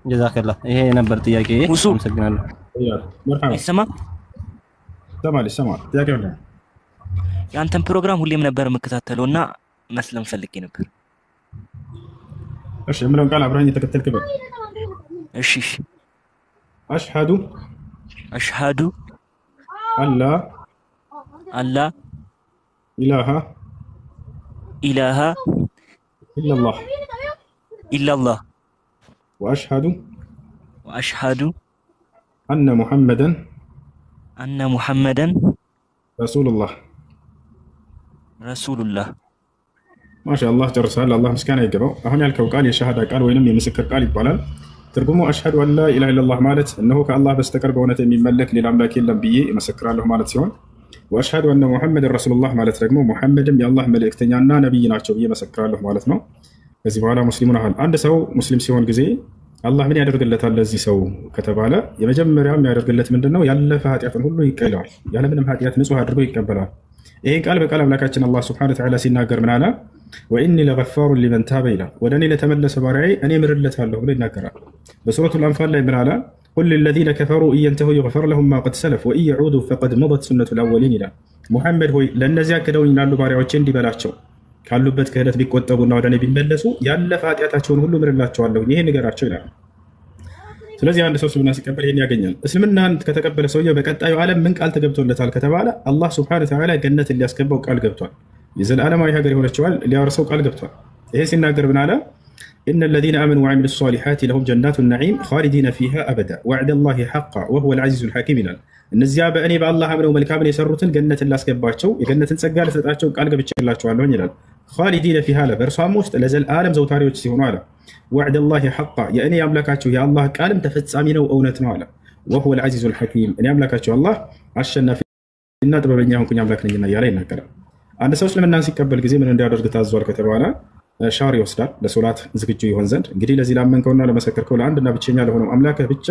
ጀዛከላ ይሄ ነበር ጥያቄ። አመሰግናለሁ። መርሐባ ይሰማል ይሰማል። ጥያቄው ነው። የአንተን ፕሮግራም ሁሌም ነበር የምከታተለውና መስለም ፈልጌ ነበር። እሺ የምለውን ቃል አብረኸኝ የተከተልክ በል። እሺ አሽሀዱ አላ ኢላሃ ኢላላህ ወአሽሀዱ አነ ሙሐመደን ረሱሉላህ። ማሻአላህ ጨርሰሃል። አላህ ምስጋና ይገባው። አሁን ያልከው ቃል የሸሃዳ ቃል ወይንም የምስክር ቃል ይባላል። ትርጉሙ አሽሀዱ አን ላ ኢላሃ ኢለላህ ማለት እነሆ ከአላህ በስተቀር በእውነት የሚመለክ ሌላ አምላክ የለም ብዬ እመሰክራለሁ ማለት ሲሆን፣ ወአሽሀዱ አነ ሙሐመድን ረሱሉላህ ማለት ደግሞ ሙሐመድም የአላህ መልእክተኛና ነቢይ ናቸው ብዬ እመሰክራለሁ ማለት ነው። ከዚህ በኋላ ሙስሊሙን አንድ ሰው ሙስሊም ሲሆን ጊዜ አላህ ምን ያደርግለታል ለዚህ ሰው ከተባለ የመጀመሪያው የሚያደርግለት ምንድነው? ያለፈ ኃጢአትን ሁሉ ይቀይለዋል። ያለምንም ኃጢአት ንጹህ አድርጎ ይቀበላል። ይሄን ቃል በቃል አምላካችን አላህ ሱብሓነሁ ወተዓላ ሲናገር ምን አለ? ወኢኒ ለገፋሩን ሊመን ታበ ይላል። ወደ እኔ ለተመለሰ ባሪያዬ እኔ ምርለታለሁ ብሎ ይናገራል። በሱረቱል አንፋል ላይ ምን አለ? ቁል ሊለዚነ ከፈሩ ኢየንተሁ ይግፈር ለሁም ማ ቀድ ሰለፍ ወኢን የዑዱ ፈቀድ መደት ሱነቱል አወሊን ይላል። ሙሐመድ ሆይ ለእነዚያ ክደውኝ ላሉ ባሪያዎቼ እንዲበላቸው ካሉበት ክህደት ቢቆጠቡና ወደ እኔ ቢመለሱ ያለፈ ኃጢአታቸውን ሁሉ ምርላቸዋለሁ፣ ይሄ ንገራቸው ይላል። ስለዚህ አንድ ሰው እስልምና ሲቀበል ይሄን ያገኛል። እስልምናን ከተቀበለ ሰውየው በቀጣዩ ዓለም ምን ቃል ተገብቶለታል ከተባለ አላህ ሱብሓነሁ ወተዓላ ገነትን ሊያስገባው ቃል ገብቷል። የዘላለማዊ ሀገር የሆነችዋል ሊያወርሰው ቃል ገብቷል። ይሄ ሲናገር ምን አለ? ኢነ ለዚነ አመኑ ወዐሚሉ ሷሊሓት ለሁም ጀናቱ ነዒም ኻሊዲነ ፊሃ አበዳ ወዐደላሂ ሐቃ ወሁወል ዐዚዙል ሐኪም ይላል። እነዚያ በእኔ በአላህ አምነው መልካምን የሰሩትን ገነትን ላስገባቸው የገነትን ጸጋ ልሰጣቸው ቃል ገብቼላቸዋለሁኝ ይላል። ኻሊዲነ ፊሃ አለ በእርሷም ውስጥ ለዘላለም ዘውታሪዎች ሲሆኑ አለ። ወዐደላሂ ሐቃ የእኔ አምላካቸው የአላህ ቃልም ተፈጻሚ ነው እውነት ነው አለ። ወሁወል ዐዚዙል ሐኪም እኔ አምላካቸው አላህ አሸናፊና ጥበበኛ ሆንኩኝ አምላክ ነኝና እያለ ይናገራል። አንድ ሰው እስልምናን ሲቀበል ጊዜ ምን እንዲያደርግ ታዟል ከተባለ ሻወር ይወስዳል ለሶላት ዝግጁ ይሆን ዘንድ። እንግዲህ ለዚህ ላመንከውና ለመሰከርከው ለአንድና ብቸኛ ለሆነው አምላክህ ብቻ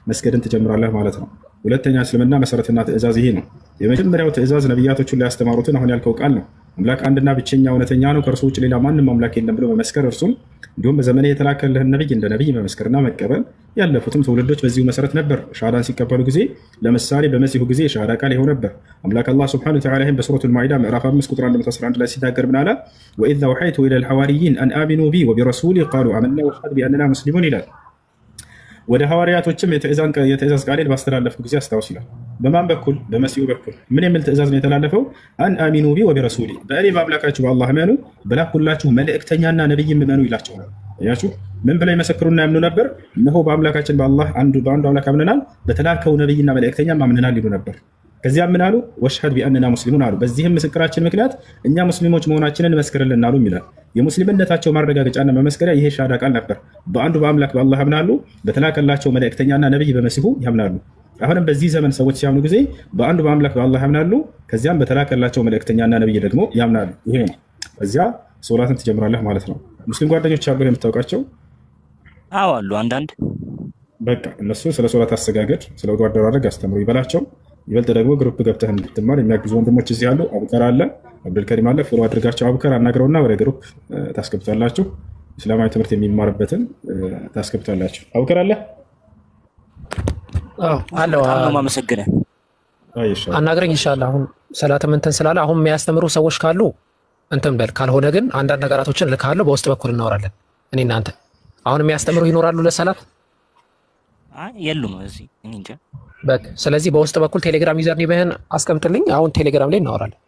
መስገድን ትጀምራለህ ማለት ነው። ሁለተኛ እስልምና መሰረትና ትእዛዝ ይሄ ነው። የመጀመሪያው ትእዛዝ ነቢያቶቹን ላይ ያስተማሩትን አሁን ያልከው ቃል ነው። አምላክ አንድና ብቸኛ እውነተኛ ነው፣ ከእርሱ ውጭ ሌላ ማንም አምላክ የለም ብሎ መመስከር፣ እርሱም እንዲሁም በዘመኔ የተላከልህን ነቢይ እንደ ነቢይ መመስከርና መቀበል። ያለፉትም ትውልዶች በዚሁ መሰረት ነበር ሻሃዳን ሲቀበሉ ጊዜ። ለምሳሌ በመሲሁ ጊዜ የሻሃዳ ቃል ይኸው ነበር። አምላክ አላህ ሱብሓነሁ ወተዓላ ይህን በሱረቱል ማኢዳ ምዕራፍ 5 ቁጥር 111 ላይ ሲናገር ምን አለ? ወኢዝ አውሐይቱ ኢለል ሐዋርይን አን አሚኑ ቢ ወቢረሱሊ ቃሉ አመና ወሽሀድ ቢአንና ሙስሊሙን ይላል። ወደ ሐዋርያቶችም የትእዛዝ ቃሌን ባስተላለፍኩ ጊዜ አስታውስ ይላል። በማን በኩል? በመሲሁ በኩል። ምን የሚል ትእዛዝ ነው የተላለፈው? አን አሚኑ ቢ ወቢረሱሊ በእኔ በአምላካችሁ በአላህ እመኑ፣ በላኩላችሁ መልእክተኛና ነቢይም እመኑ ይላቸዋል። እያችሁ ምን ብለው ይመሰክሩና ያምኑ ነበር? እነሆ በአምላካችን በአላህ በአንዱ አምላክ አምነናል፣ በተላከው ነቢይና መልእክተኛም አምነናል ይሉ ነበር። ከዚያም ምን አሉ? ወሽሀድ ቢአንና ሙስሊሙን አሉ። በዚህም ምስክራችን ምክንያት እኛ ሙስሊሞች መሆናችንን መስክርልን አሉ ይላል። የሙስሊምነታቸው ማረጋገጫና መመስከሪያ ይሄ ሻሃዳ ቃል ነበር። በአንዱ በአምላክ በአላህ ያምናሉ፣ በተላከላቸው መልእክተኛና ነቢይ በመሲሁ ያምናሉ። አሁንም በዚህ ዘመን ሰዎች ሲያምኑ ጊዜ በአንዱ በአምላክ በአላህ ያምናሉ፣ ከዚያም በተላከላቸው መልእክተኛና ነቢይ ደግሞ ያምናሉ። ይሄ ነው። ከዚያ ሶላትን ትጀምራለህ ማለት ነው። ሙስሊም ጓደኞች አሉ የምታውቃቸው? አዎ አሉ አንዳንድ። በቃ እነሱ ስለ ሶላት አሰጋገድ፣ ስለ ወግ አደራረግ አስተምሩ ይበላቸው። ይበልጥ ደግሞ ግሩፕ ገብተህ እንድትማር የሚያግዙ ወንድሞች እዚህ አሉ። አቡከር አለ፣ አብዱልከሪም አለ። ፎሎ አድርጋቸው። አቡከር አናግረውና ወደ ግሩፕ ታስገብታላችሁ። እስላማዊ ትምህርት የሚማርበትን ታስገብታላችሁ። አቡከር አለ አለው። ማመሰግነ አናግረኝ ኢንሻአላህ። አሁን ሰላትም እንትን ስላለ አሁን የሚያስተምሩ ሰዎች ካሉ እንትን በል፣ ካልሆነ ግን አንዳንድ ነገራቶችን ልካለሁ። በውስጥ በኩል እናወራለን እኔ እናንተ። አሁን የሚያስተምሩ ይኖራሉ ለሰላት? አይ የሉም እዚህ እኔ እንጃ። በቃ ስለዚህ በውስጥ በኩል ቴሌግራም ዩዘር ኔምህን አስቀምጥልኝ። አሁን ቴሌግራም ላይ እናወራለን።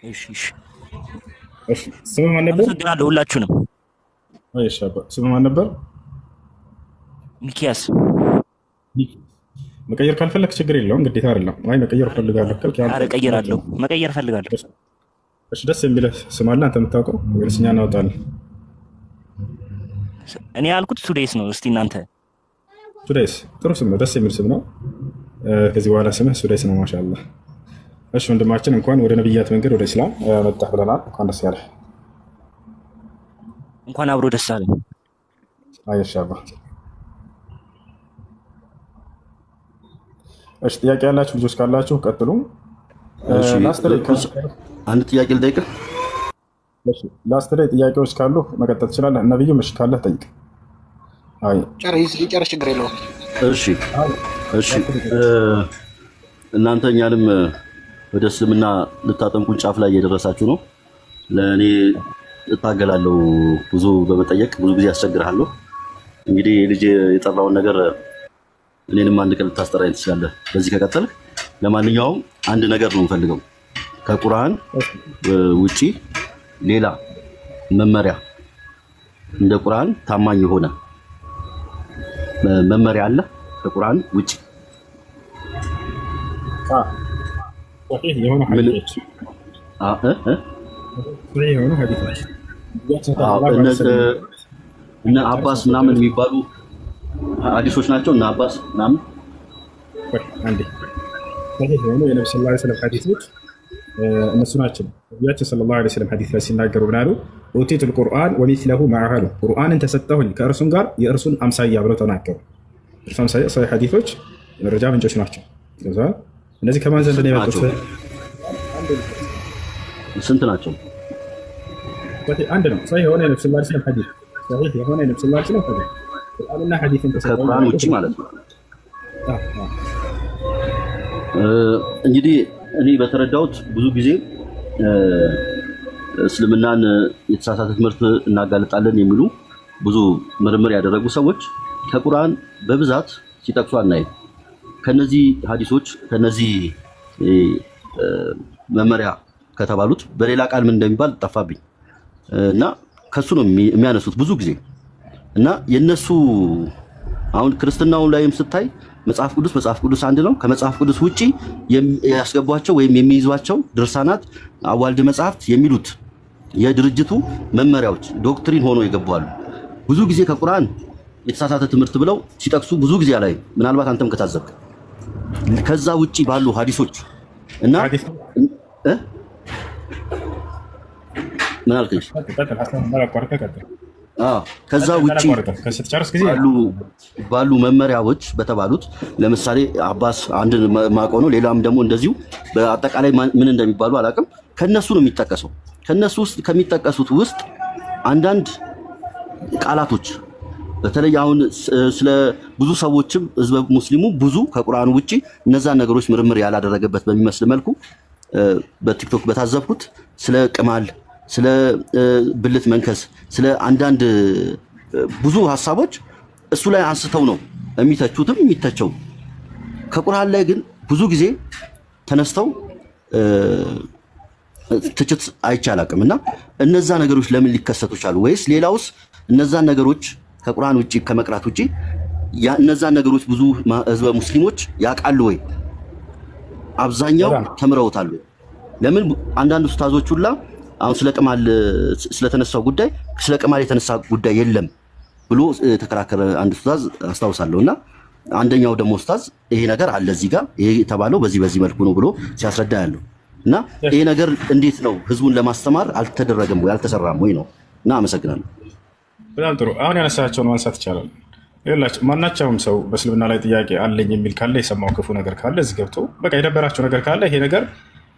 እሺ እሺ። ስም ማን ነበር? አመሰግናለሁ ሁላችሁንም። እሺ ስም ማን ነበር? ሚኪያስ። መቀየር ካልፈለክ ችግር የለውም፣ ግዴታ አይደለም። አይ መቀየር ፈልጋለሁ ካልክ ኧረ እቀይራለሁ፣ መቀየር ፈልጋለሁ። እሺ ደስ የሚልህ ስም አለ አንተ የምታውቀው ወይስ እኛ እናወጣለን? እኔ ያልኩት ቱዴይስ ነው። እስቲ እናንተ። ሱዳይስ ጥሩ ስም ነው፣ ደስ የሚል ስም ነው። ከዚህ በኋላ ስምህ ሱዳይስ ነው። ማሻአላህ። እሺ ወንድማችን እንኳን ወደ ነብያት መንገድ ወደ እስላም መጣህ ብለናል። እንኳን ደስ ያለህ። እንኳን አብሮ ደስ አለኝ። አይሻባህ። እሺ ጥያቄ ያላችሁ ልጆች ካላችሁ ቀጥሉ። እሺ አንድ ጥያቄ ልጠይቅህ። እሺ ላስት ላይ ጥያቄዎች ካሉ መቀጠል ትችላለህ። ነብዩ ምሽ ካለህ ጠይቅ። ጨርስ ችግር የለውም። እሺ እናንተ እኛንም ወደ እስልምና ልታጠምቁን ጫፍ ላይ እየደረሳችሁ ነው። ለእኔ እታገላለሁ ብዙ በመጠየቅ ብዙ ጊዜ ያስቸግርሃለሁ። እንግዲህ ልጅ የጠራውን ነገር እኔንም አንድ ቀን ልታስጠራኝ ትችላለህ በዚህ ከቀጠልክ። ለማንኛውም አንድ ነገር ነው የምፈልገው ከቁርአን ውጪ ሌላ መመሪያ እንደ ቁርአን ታማኝ የሆነ መመሪያ አለ ከቁርአን ውጪ? صحيح የሆነ ሐዲስ የሆነ ሐዲስ እነ አባስ ምናምን የሚባሉ ሐዲሶች ናቸው። እነ አባስ ምናምን አንዴ صحيح የሆኑ የነብዩ ሰለላሁ ዐለይሂ ወሰለም ሐዲሶች እነሱ ናቸው። ነብያችን ሰለላሁ ዐለይሂ ወሰለም ሐዲስ ላይ ሲናገሩ ብናሉ ኡቲቱል ቁርአን ወሚስለሁ መዐሁ ቁርአንን ተሰጠሁኝ ከእርሱም ጋር የእርሱን አምሳያ ብለው ተናገሩ። እርሱ አምሳያ ሰሒህ ሐዲሶች የመረጃ ምንጮች ናቸው። እነዚህ ከማን ዘንድ ነው የመጡት? ስንት ናቸው? አንድ ነው። ሰሒህ የሆነ የነብዩ ሰለላሁ ዐለይሂ ወሰለም ሐዲስ ሰሒህ የሆነ የነብዩ ሰለላሁ ዐለይሂ ወሰለም ሐዲስ ቁርአንና ሐዲስን ተሰጠው ከቁርአን ውጪ ማለት ነው። እንግዲህ እኔ በተረዳሁት ብዙ ጊዜ እስልምናን የተሳሳተ ትምህርት እናጋልጣለን የሚሉ ብዙ ምርምር ያደረጉ ሰዎች ከቁርአን በብዛት ሲጠቅሱ አናይም። ከነዚህ ሐዲሶች ከነዚህ መመሪያ ከተባሉት በሌላ ቃል ምን እንደሚባል ጠፋብኝ እና ከሱ ነው የሚያነሱት ብዙ ጊዜ እና የነሱ አሁን ክርስትናው ላይም ስታይ መጽሐፍ ቅዱስ አንድ ነው። ከመጽሐፍ ቅዱስ ውጪ ያስገቧቸው ወይም የሚይዟቸው ድርሳናት፣ አዋልድ መጽሐፍት የሚሉት የድርጅቱ መመሪያዎች ዶክትሪን ሆኖ ይገባሉ። ብዙ ጊዜ ከቁርአን የተሳሳተ ትምህርት ብለው ሲጠቅሱ ብዙ ጊዜ ላይ ምናልባት አንተም ከታዘብክ ከዛ ውጪ ባሉ ሐዲሶች እና ምን አልከኝ? ከዛ ውጪ ባሉ መመሪያዎች በተባሉት ለምሳሌ አባስ አንድ ማቆ ነው። ሌላም ደግሞ እንደዚሁ በአጠቃላይ ምን እንደሚባሉ አላውቅም። ከነሱ ነው የሚጠቀሰው። ከነሱ ውስጥ ከሚጠቀሱት ውስጥ አንዳንድ ቃላቶች በተለይ አሁን ስለ ብዙ ሰዎችም ህዝበ ሙስሊሙ ብዙ ከቁርአን ውጪ እነዛን ነገሮች ምርምር ያላደረገበት በሚመስል መልኩ በቲክቶክ በታዘብኩት ስለ ቅማል፣ ስለ ብልት መንከስ፣ ስለ አንዳንድ ብዙ ሐሳቦች እሱ ላይ አንስተው ነው የሚተቹትም የሚተቸው። ከቁርአን ላይ ግን ብዙ ጊዜ ተነስተው ትችት አይቻላቅም እና እነዛ ነገሮች ለምን ሊከሰቱ ቻሉ? ወይስ ሌላውስ እነዛን ነገሮች ከቁርአን ውጪ ከመቅራት ውጪ እነዛን ነገሮች ብዙ ህዝበ ሙስሊሞች ያውቃሉ ወይ? አብዛኛው ተምረውታል ወይ? ለምን አንዳንድ ኡስታዞች ሁላ አሁን ስለ ቅማል ስለተነሳው ጉዳይ ስለ ቅማል የተነሳ ጉዳይ የለም ብሎ ተከራከረ አንድ ኡስታዝ አስታውሳለሁና አንደኛው ደግሞ ኡስታዝ ይሄ ነገር አለ እዚህ ጋር ይሄ የተባለው በዚህ መልኩ ነው ብሎ ሲያስረዳ ያለው እና ይሄ ነገር እንዴት ነው ህዝቡን ለማስተማር አልተደረገም ወይ አልተሰራም ወይ ነው? እና አመሰግናለሁ። በጣም ጥሩ። አሁን ያነሳቸውን ማንሳት ይቻላል። ይኸውላችሁ ማናቸውም ሰው በእስልምና ላይ ጥያቄ አለኝ የሚል ካለ የሰማው ክፉ ነገር ካለ እዚህ ገብቶ በቃ የደበራቸው ነገር ካለ ይሄ ነገር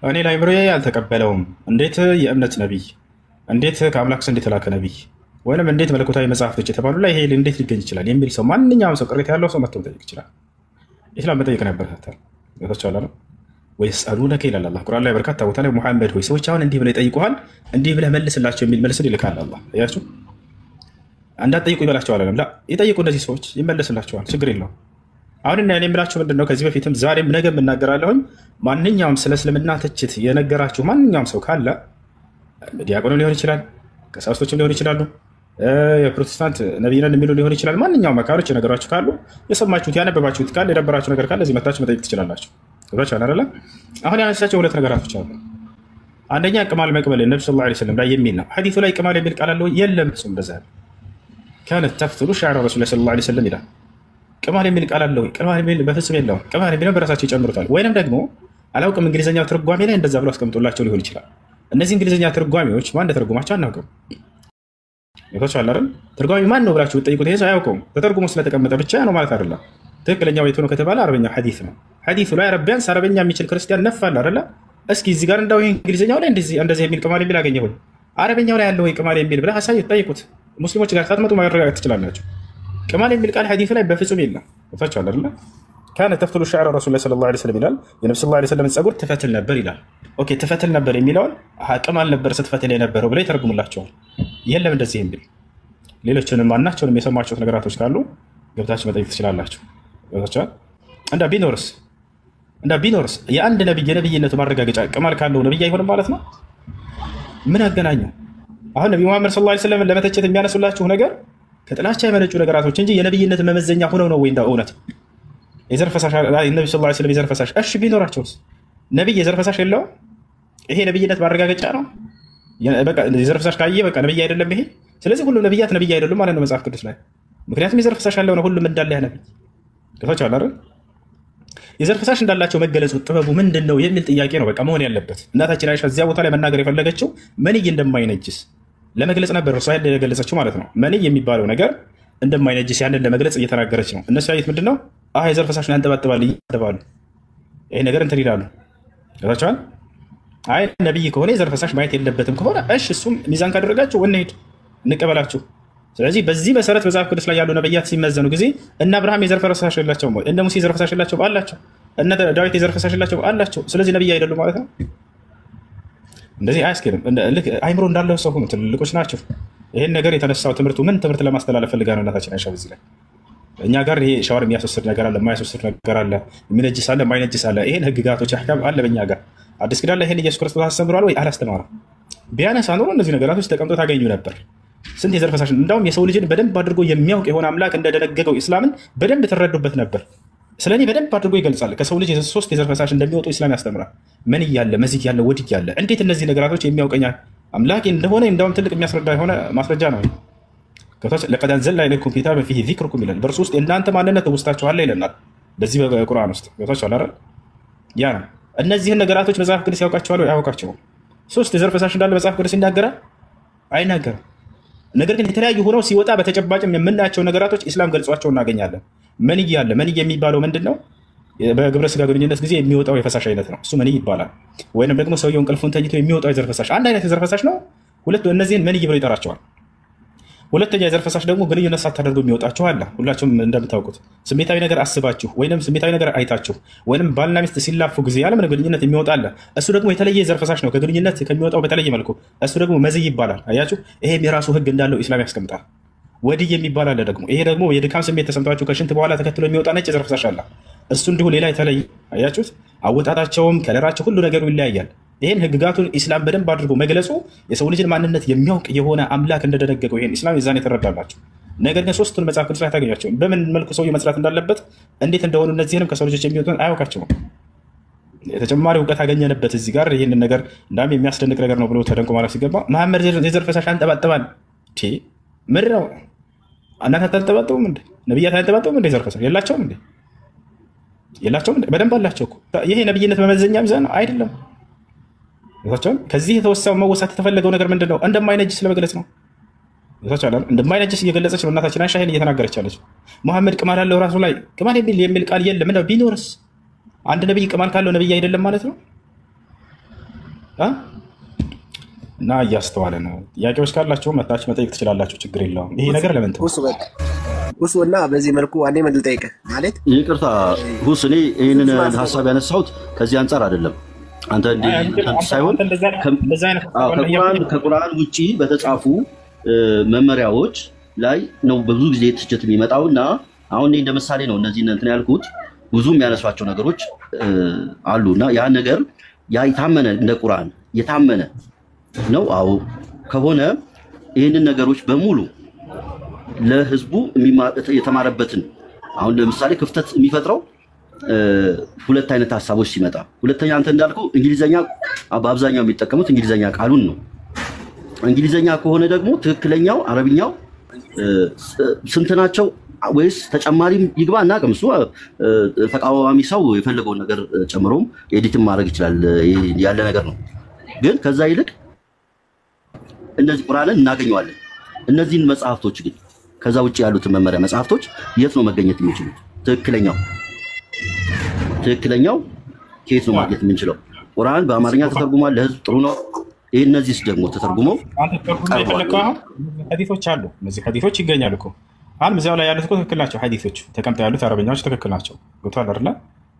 እኔ ላይ ምሮ አልተቀበለውም፣ እንዴት የእምነት ነቢይ፣ እንዴት ከአምላክ ዘንድ የተላከ ነቢይ ወይንም እንዴት መለኮታዊ መጽሐፍቶች የተባሉ ላይ ይሄ እንዴት ሊገኝ ይችላል የሚል ሰው ማንኛውም ሰው ቅሬታ ያለው ሰው መጥቶ መጠየቅ ይችላል። ኢስላም መጠየቅ ነበርታል ተቻለ ነው ወይስአሉነከ ይላል አላህ ቁርአን ላይ በርካታ ቦታ ላይ ሙሐመድ ሆይ ሰዎች አሁን እንዲህ ብለው ይጠይቁሃል፣ እንዲህ ብለህ መልስላቸው የሚል መልስ ይልካል አላህ። አያችሁ እንዳትጠይቁ ይበላቸዋል አይደለም? ላ ይጠይቁ እነዚህ ሰዎች ይመለስላቸዋል፣ ችግር የለውም። አሁን እና እኔ የምላችሁ ምንድነው ከዚህ በፊትም ዛሬም ነገም እናገራለሁኝ። ማንኛውም ስለ እስልምና ትችት የነገራችሁ ማንኛውም ሰው ካለ ዲያቆኑ ሊሆን ይችላል፣ ቀሳውስቶችም ሊሆን ይችላሉ፣ የፕሮቴስታንት ነብይ ነን የሚሉ ሊሆን ይችላል። ማንኛውም መካሮች የነገራችሁ ካሉ የሰማችሁት ያነበባችሁት ካለ የደበራችሁ ነገር ካለ እዚህ መታችሁ መጠየቅ ትችላላችሁ። ገባችኋል አይደለ? አሁን ያነሳቸው ሁለት ነገራቶች አሉ። አንደኛ ቅማል መቅበል ነብዩ ሰለላሁ ዐለይሂ ወሰለም ላይ የሚል ነው። ሐዲሱ ላይ ቅማል የሚል ቃል አለ የለም? እሱም እንደዛ ነው። ካነት ተፍትሉ ሸዕረ ረሱል ሰለላሁ ዐለይሂ ወሰለም ይላል። ቅማል የሚል ቃል አለ ወይ? ቅማል የሚል በፍጹም የለውም። ቅማል የሚለው በራሳቸው ይጨምሩታል። ወይንም ደግሞ አላውቅም እንግሊዝኛው ትርጓሜ ላይ እንደዛ ብሎ አስቀምጦላቸው ሊሆን ይችላል። እነዚህ እንግሊዝኛ ትርጓሜዎች ማን እንደተረጎማቸው አናውቅም። ይፈቻል አይደል? ትርጓሜ ማን ነው ብላችሁ ብትጠይቁት ይሄ ሰው አያውቀውም። ተተርጉሞ ስለተቀመጠ ብቻ ነው ማለት አይደለም። ትክክለኛው የቱ ነው ከተባለ አረበኛው ሐዲስ ነው። ሐዲሱ ላይ ቢያንስ አረበኛ የሚችል ክርስቲያን ነፋል አይደለ? እስኪ እዚህ ጋር እንዳው እንግሊዝኛው ላይ እንደዚህ የሚል ቅማል የሚል አገኘ ሆይ አረበኛው ላይ ያለው ወይ ቅማል የሚል ብለህ አሳዩት፣ ጠይቁት። ሙስሊሞች ጋር ሳትመጡ ማረጋገጥ ትችላላችሁ። ቅማል የሚል ቃል ሐዲስ ላይ በፍጹም የለም። ወጣቻለ አይደል? ካነ ተፍትሉ ሸዕረ ረሱላህ ሰለላሁ ዐለይሂ ወሰለም ይላል። የነብዩ ሰለላሁ ዐለይሂ ወሰለም ጸጉር ትፈትል ነበር ይላል። ኦኬ ትፈትል ነበር የሚለውን ቅማል ነበር ስትፈትል የነበረው ብለው ይተረጉሙላቸዋል። የለም እንደዚህ የሚል ሌሎችንም ማናቸውንም የሰማችሁት ነገራቶች ካሉ ገብታችሁ መጠየቅ ትችላላችሁ። ወጣቻለ እንዳ ቢኖርስ የአንድ ነብይ የነብይነቱ ማረጋገጫ ቅማል ካለው ነብይ አይሆንም ማለት ነው? ምን አገናኘው? አሁን ነብዩ መሐመድ ሰለላሁ ዐለይሂ ወሰለም ለመተቸት የሚያነሱላችሁ ነገር ከጥላቻ የመነጩ ነገራቶች እንጂ የነብይነት መመዘኛ ሆነው ነው ወይ? እንደ እውነት የዘር ፈሳሽ ነብዩ ሰለላሁ ዐለይሂ ወሰለም የዘር ፈሳሽ እሺ ቢኖራቸውስ ነብይ የዘር ፈሳሽ የለውም? ይሄ ነብይነት ማረጋገጫ ነው። በቃ የዘር ፈሳሽ ካየ በቃ ነብይ አይደለም ይሄ። ስለዚህ ሁሉም ነብያት ነብይ አይደሉም ማለት ነው መጽሐፍ ቅዱስ ላይ። ምክንያቱም የዘር ፈሳሽ ያለው ነው ሁሉም እንዳለ ያ ነብይ ገፋቻል አይደል? የዘር ፈሳሽ እንዳላቸው መገለጹ ጥበቡ ምንድን ነው የሚል ጥያቄ ነው በቃ መሆን ያለበት። እናታችን አይሻ እዚያ ቦታ ላይ መናገር የፈለገችው መንይ እንደማይነጅስ ለመግለጽ ነበር። እሷ ያለ የገለጸችው ማለት ነው። መንይ የሚባለው ነገር እንደማይነጅስ ያንን ለመግለጽ እየተናገረች ነው። እነሱ ያዩት ምንድነው? የዘር ፈሳሽን ያንጠባጥባል ይባሉ ይሄ ነገር እንትን ይላሉ። ገባችኋል? አይ ነብይ ከሆነ የዘር ፈሳሽ ማየት የለበትም ከሆነ እሺ እሱም ሚዛን ካደረጋችሁ እንሂድ እንቀበላችሁ። ስለዚህ በዚህ መሰረት መጽሐፍ ቅዱስ ላይ ያሉ ነብያት ሲመዘኑ ጊዜ እነ አብርሃም የዘር ፈሳሽ የላቸውም ወይ? እነ ሙሴ የዘር ፈሳሽ የላቸውም? አላቸው። እነ ዳዊት የዘር ፈሳሽ የላቸውም? አላቸው። ስለዚህ ነብይ አይደሉም ማለት ነው? እንደዚህ አያስኬድም። አይምሮ እንዳለው ሰው ሆኑ ትልልቆች ናቸው። ይሄን ነገር የተነሳው ትምህርቱ ምን ትምህርት ለማስተላለፍ ፈልጋ ነው እናታችን አይሻ በዚህ ላይ እኛ ጋር ይሄ ሻወር የሚያስወስድ ነገር አለ፣ የማያስወስድ ነገር አለ፣ የሚነጅስ አለ፣ የማይነጅስ አለ። ይሄን ህግጋቶች አህካም አለ በእኛ ጋር። አዲስ ኪዳን ላይ ይሄን ኢየሱስ ክርስቶስ አስተምሯል ወይ? አላስተማረም። ቢያነሳ ኖሮ እነዚህ ነገራቶች ተቀምጦ ታገኙ ነበር። ስንት የዘር ፈሳሽ እንዳውም የሰው ልጅን በደንብ አድርጎ የሚያውቅ የሆነ አምላክ እንደደነገገው ኢስላምን በደንብ ትረዱበት ነበር። ስለኔ በደንብ አድርጎ ይገልጻል። ከሰው ልጅ 3 የዘር ፈሳሽ እንደሚወጡ ኢስላም ያስተምራል። መን ያለ መዚህ ያለ ወዲህ ያለ እንዴት እነዚህ ነገራቶች የሚያውቀኛ አምላክ እንደሆነ እንዳውም ትልቅ የሚያስረዳ የሆነ ማስረጃ ነው። ለቀድ አንዘልና ኢለይኩም ኪታበን ፊሂ ዚክሩኩም ይላል። በእርሱ ውስጥ የእናንተ ማንነት ውስጣችሁ አለ ይለናል። በዚህ በቁርአን ውስጥ ገብታችኋል አይደል? ያ ነው። እነዚህን ነገራቶች መጽሐፍ ቅዱስ ያውቃቸዋል ወይ? አያውቃቸውም። 3 የዘር ፈሳሽ እንዳለ መጽሐፍ ቅዱስ ይናገራል? አይናገርም። ነገር ግን የተለያዩ ሆነው ሲወጣ በተጨባጭም የምናያቸው ነገራቶች ኢስላም ገልጿቸው እናገኛለን። መንይ አለ። መንይ የሚባለው ምንድን ነው? በግብረ ስጋ ግንኙነት ጊዜ የሚወጣው የፈሳሽ አይነት ነው። እሱ መንይ ይባላል። ወይንም ደግሞ ሰውየው እንቅልፉን ተኝቶ የሚወጣው የዘር ፈሳሽ አንድ አይነት የዘር ፈሳሽ ነው። እነዚህን መንይ ብለው ይጠራቸዋል። ሁለተኛ የዘር ፈሳሽ ደግሞ ግንኙነት ሳታደርጉ የሚወጣችሁ አለ። ሁላችሁም እንደምታውቁት ስሜታዊ ነገር አስባችሁ ወይንም ስሜታዊ ነገር አይታችሁ ወይንም ባልና ሚስት ሲላፉ ጊዜ ያለምንም ግንኙነት የሚወጣ አለ። እሱ ደግሞ የተለየ የዘር ፈሳሽ ነው ከግንኙነት ከሚወጣው በተለየ መልኩ። እሱ ደግሞ መዝይ ይባላል። አያችሁ፣ ይሄም የራሱ ህግ እንዳለው ኢስላም ያስቀምጣል። ወዲህ የሚባል አለ ደግሞ። ይሄ ደግሞ የድካም ስሜት ተሰምቷችሁ ከሽንት በኋላ ተከትሎ የሚወጣ ነጭ የዘር ፈሳሽ አለ። እሱ እንዲሁ ሌላ የተለየ። አያችሁት፣ አወጣጣቸውም ከለራቸው ሁሉ ነገሩ ይለያያል። ይህን ህግጋቱን ኢስላም በደንብ አድርጎ መግለጹ የሰው ልጅን ማንነት የሚያውቅ የሆነ አምላክ እንደደነገገው ይህን ኢስላም የዛኔ የተረዳላቸው። ነገር ግን 3ቱን መጽሐፍ ቅዱስ ላይ ታገኛቸውም። በምን መልኩ ሰውዬው መስራት እንዳለበት እንዴት እንደሆኑ እነዚህንም ከሰው ልጆች የሚወጡን አያውቃቸውም። የተጨማሪ እውቀት አገኘንበት እዚህ ጋር ይህንን ነገር እንዳውም የሚያስደንቅ ነገር ነው ብሎ ተደንቆ ማለት ሲገባ መሐመድ የዘር ፈሳሽ አንጠባጥባል። ምንድን ነው? እናንተ አታንጠባጥቡም እንዴ? ነቢያት አያንጠባጥቡም እንዴ? የዘር ፈሳሽ የላቸውም እንዴ? የላቸውም እንዴ? በደንብ አላቸው እኮ። ይሄ ነብይነት መመዘኛ ሚዛን ነው አይደለም? ከዚህ የተወሳው መወሳት የተፈለገው ነገር ምንድን ነው? እንደማይነጅስ ለመግለጽ ነው። እንደማይነጅስ እየገለጸች ነው እናታችን አይሻ ይሄን እየተናገረች ያለች። መሐመድ ቅማል አለው ራሱ ላይ ቅማል የሚል ቃል የለም። እንደው ቢኖርስ አንድ ነብይ ቅማል ካለው ነብይ አይደለም ማለት ነው? እና እያስተዋለ ነው። ጥያቄዎች ካላችሁ መታች መጠየቅ ትችላላችሁ። ችግር የለውም። ይሄ ነገር ለምን ሁሱ እና በዚህ መልኩ አንዴ ምን ልጠይቅህ ማለት ይቅርታ ሁስ፣ እኔ ይህንን ሀሳብ ያነሳሁት ከዚህ አንጻር አይደለም። አንተ ሳይሆን ከቁርአን ውጭ በተጻፉ መመሪያዎች ላይ ነው ብዙ ጊዜ ትችት የሚመጣው እና አሁን እንደ ምሳሌ ነው እነዚህ እንትን ያልኩት። ብዙ የሚያነሷቸው ነገሮች አሉ እና ያ ነገር ያ የታመነ እንደ ቁርአን የታመነ ነው። አዎ ከሆነ ይህንን ነገሮች በሙሉ ለህዝቡ የተማረበትን አሁን ለምሳሌ ክፍተት የሚፈጥረው 2 አይነት ሀሳቦች ሲመጣ፣ ሁለተኛ አንተ እንዳልከው እንግሊዘኛ በአብዛኛው የሚጠቀሙት እንግሊዘኛ ቃሉን ነው። እንግሊዘኛ ከሆነ ደግሞ ትክክለኛው አረብኛው ስንት ናቸው ወይስ ተጨማሪም ይግባ እና ቀምሱ ተቃዋሚ ሰው የፈለገውን ነገር ጨምሮም ኤዲትም ማድረግ ይችላል ያለ ነገር ነው። ግን ከዛ ይልቅ እነዚህ ቁርአንን እናገኘዋለን። እነዚህን መጽሐፍቶች ግን ከዛ ውጭ ያሉትን መመሪያ መጽሐፍቶች የት ነው መገኘት የሚችሉት? ትክክለኛው ከየት ነው ማግኘት የምንችለው? ቁርአን በአማርኛ ተተርጉሟል፣ ለህዝብ ጥሩ ነው። እነዚህስ ደግሞ ተተርጉመው ሐዲሶች አሉ። እነዚህ ሐዲሶች ይገኛሉ እኮ አሁን እዚያው ላይ ያሉት ትክክል ናቸው። ሐዲሶች ተቀምጠው ያሉት አረበኛዎች ትክክል ናቸው። ገብቶሃል አይደለ?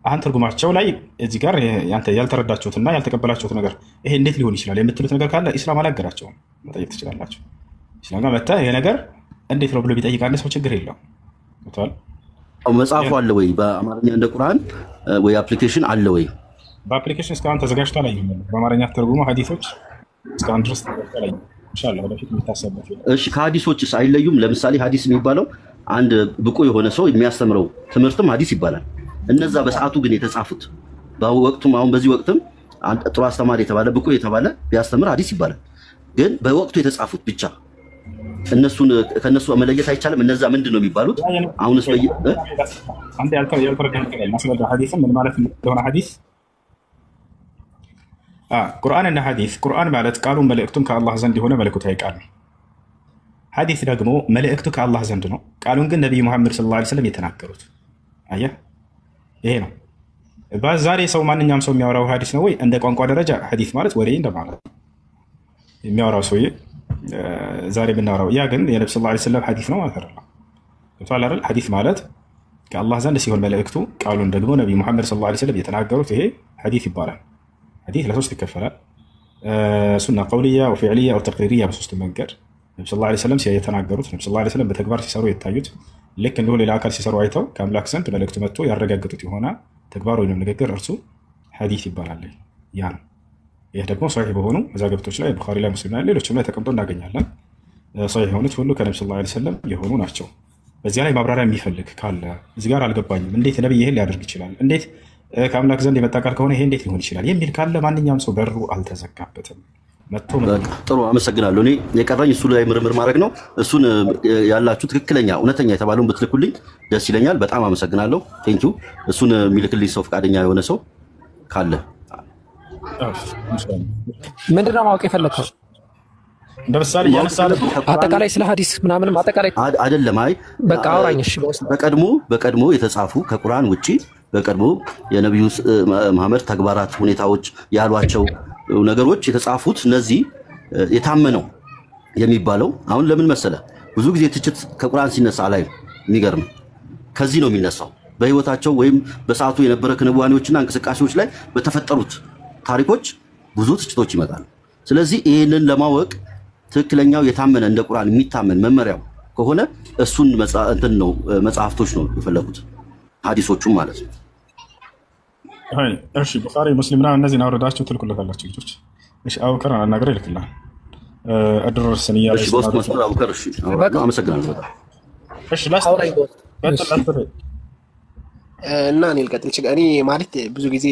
አሁን ትርጉማቸው ላይ እዚህ ጋር ያንተ ያልተረዳችሁትና ያልተቀበላችሁት ነገር ይሄ እንዴት ሊሆን ይችላል የምትሉት ነገር ካለ ኢስላም አላገራቸውም፣ መጠየቅ ትችላላችሁ። ኢስላም ጋር መጣ ይሄ ነገር እንዴት ነው ብሎ ቢጠይቅ አንድ ሰው ችግር የለውም። ገብቶሃል? መጽሐፉ አለ ወይ በአማርኛ እንደ ቁርአን ወይ አፕሊኬሽን አለ ወይ? በአፕሊኬሽን እስካሁን ተዘጋጅቶ ላይ በአማርኛ ተርጉሞ ሐዲሶች እስካሁን ድረስ ተዘጋጅቶ ላይ ኢንሻአላህ ወደፊት የሚታሰብበት። እሺ ከሐዲሶችስ አይለዩም? ለምሳሌ ሐዲስ የሚባለው አንድ ብቁ የሆነ ሰው የሚያስተምረው ትምህርትም ሐዲስ ይባላል። እነዛ በሰዓቱ ግን የተጻፉት በወቅቱም አሁን በዚህ ወቅትም ጥሩ አስተማሪ የተባለ ብቁ የተባለ ቢያስተምር ሐዲስ ይባላል። ግን በወቅቱ የተጻፉት ብቻ እነሱን ከነሱ መለየት አይቻልም። እነዛ ምንድን ነው የሚባሉት? አሁንስ አንተ ያልተረዳኸው ነገር ማስረዳ ሐዲስ ምን ማለት እንደሆነ ሐዲስ ቁርአንና ሐዲስ ቁርአን ማለት ቃሉን መልእክቱን ከአላህ ዘንድ የሆነ መለኮታዊ ቃል ነው። ሐዲስ ደግሞ መልእክቱ ከአላህ ዘንድ ነው። ቃሉን ግን ነብዩ መሐመድ ሰለላሁ ዐለይሂ ወሰለም የተናገሩት። አየህ ይሄ ነው። በዛሬ ሰው ማንኛውም ሰው የሚያወራው ሐዲስ ነው ወይ? እንደ ቋንቋ ደረጃ ሐዲስ ማለት ወሬ እንደማለት የሚያወራው ሰውዬ ዛሬ የምናወራው ያ ግን የነብዩ ሰለላሁ ዐለይሂ ወሰለም ሐዲስ ነው ማለት አይደለም። ገብቶሃል አይደል? ሐዲስ ማለት ከአላህ ዘንድ ሲሆን መልእክቱ ቃሉን ደግሞ ነብዩ መሐመድ ሰለላሁ ዐለይሂ ወሰለም የተናገሩት ይሄ ሐዲስ ይባላል። ሐዲስ ለሶስት ይከፈላል። ሱና ቀውልያ ወፊዕልያ ወተቅሪርያ በሶስት መንገድ ነብዩ ሰለላሁ ዐለይሂ ወሰለም የተናገሩት ነብዩ ሰለላሁ ዐለይሂ ወሰለም በተግባር ሲሰሩ የታዩት ልክ እንዲሁ ሌላ አካል ሲሰሩ አይተው ከአምላክ ዘንድ መልእክቱ መጥቶ ያረጋግጡት የሆነ ተግባር ወይም ንግግር እርሱ ሐዲስ ይባላል። ያ ነው። ይህ ደግሞ ሷሂህ በሆኑ መዛግብቶች ላይ ቡኻሪ ላይ ሙስሊም ላይ ሌሎችም ላይ ተቀምጦ እናገኛለን። ሷሂህ የሆኑት ሁሉ ከነብዩ ሰለላሁ ዐለይሂ ወሰለም የሆኑ ናቸው። በዚያ ላይ ማብራሪያ የሚፈልግ ካለ እዚህ ጋር አልገባኝም፣ እንዴት ነብይ ይሄን ሊያደርግ ይችላል? እንዴት ከአምላክ ዘንድ የመጣ ቃል ከሆነ ይሄ እንዴት ሊሆን ይችላል የሚል ካለ ማንኛውም ሰው በሩ አልተዘጋበትም። ጥሩ አመሰግናለሁ። እኔ የቀረኝ እሱ ላይ ምርምር ማድረግ ነው። እሱን ያላችሁ ትክክለኛ እውነተኛ የተባለውን ብትልኩልኝ ደስ ይለኛል። በጣም አመሰግናለሁ። ቴንኪው። እሱን የሚልክልኝ ሰው ፈቃደኛ የሆነ ሰው ካለ ምንድነው ማወቅ የፈለግከው? እንደምሳሌ ያነሳለ አጠቃላይ ስለ ሐዲስ ምናምንም አጠቃላይ አይደለም። አይ በቃ አውራኝ። እሺ በቀድሞ የተጻፉ ከቁርአን ውጪ በቀድሞ የነብዩ መሐመድ ተግባራት፣ ሁኔታዎች ያሏቸው ነገሮች የተጻፉት እነዚህ የታመነው የሚባለው አሁን ለምን መሰለ ብዙ ጊዜ ትችት ከቁርአን ሲነሳ ላይ የሚገርም ከዚህ ነው የሚነሳው። በህይወታቸው ወይም በሰዓቱ የነበረ ክንዋኔዎችና እንቅስቃሴዎች ላይ በተፈጠሩት ታሪኮች ብዙ ትችቶች ይመጣሉ። ስለዚህ ይህንን ለማወቅ ትክክለኛው የታመነ እንደ ቁርአን የሚታመን መመሪያው ከሆነ እሱን እንትን ነው መጽሐፍቶች ነው የፈለጉት ሐዲሶቹም ማለት ነው። እሺ ቡኻሪ ሙስሊምና እነዚህን አውርዳችሁ ትልኩለታላችሁ ልጆች። እሺ አቡከር አናግረህ ይልክልሃል። አድረስን ይያለሽ ቦስ መስመር አቡከር። እሺ አመሰግናለሁ በጣም እሺ። አውራኝ ቦስ እና እኔ ልቀጥል። እኔ ማለት ብዙ ጊዜ